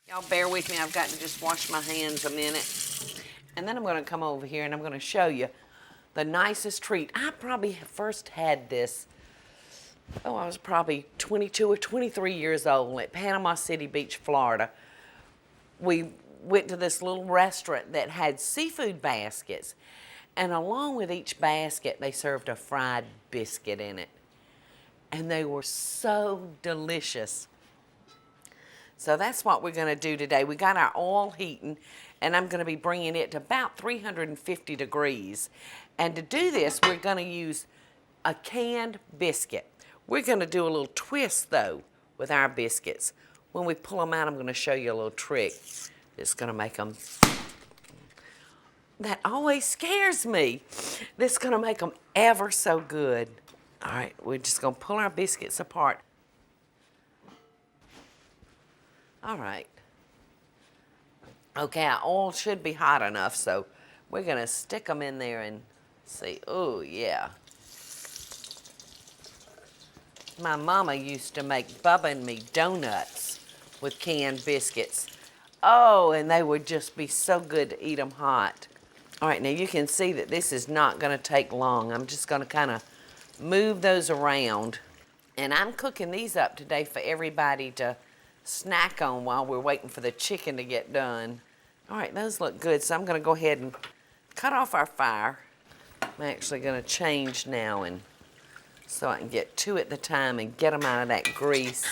Y'all bear with me. I've got to just wash my hands a minute. And then I'm going to come over here and I'm going to show you the nicest treat. I probably first had this, I was probably 22 or 23 years old at Panama City Beach, Florida. We went to this little restaurant that had seafood baskets. And along with each basket, they served a fried biscuit in it. And they were so delicious. So that's what we're going to do today. We got our oil heating, and I'm going to be bringing it to about 350 degrees. And to do this, we're going to use a canned biscuit. We're going to do a little twist, though, with our biscuits. When we pull them out, I'm going to show you a little trick that's going to make them... That always scares me. This is going to make them ever so good. All right, we're just going to pull our biscuits apart. All right. Okay, our oil should be hot enough, so we're going to stick them in there and see. Oh, yeah. My mama used to make Bubba and me donuts with canned biscuits. Oh, and they would just be so good to eat them hot. All right, now you can see that this is not going to take long. I'm just going to kind of move those around. And I'm cooking these up today for everybody to snack on while we're waiting for the chicken to get done. All right, those look good, so I'm going to go ahead and cut off our fire. I'm actually going to change now and so I can get two at the time and get them out of that grease.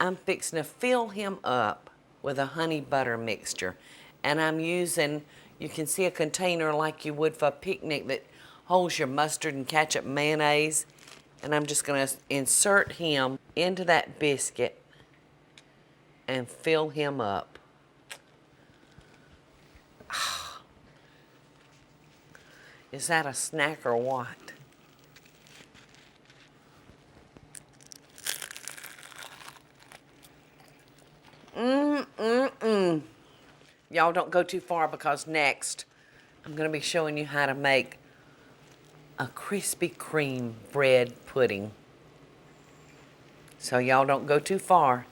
I'm fixing to fill him up with a honey butter mixture. And I'm using, you can see a container like you would for a picnic that holds your mustard and ketchup and mayonnaise. And I'm just going to insert him into that biscuit and fill him up. Is that a snack or what? Y'all don't go too far because next I'm going to be showing you how to make a Krispy Kreme bread pudding. So y'all don't go too far.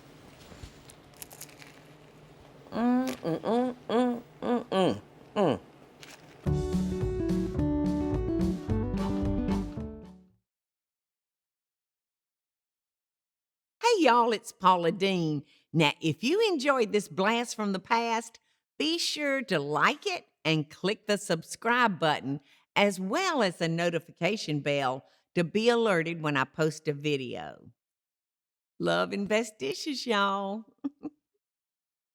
Hey y'all, it's Paula Deen. Now, if you enjoyed this blast from the past, be sure to like it and click the subscribe button, as well as the notification bell to be alerted when I post a video. Love and best dishes, y'all.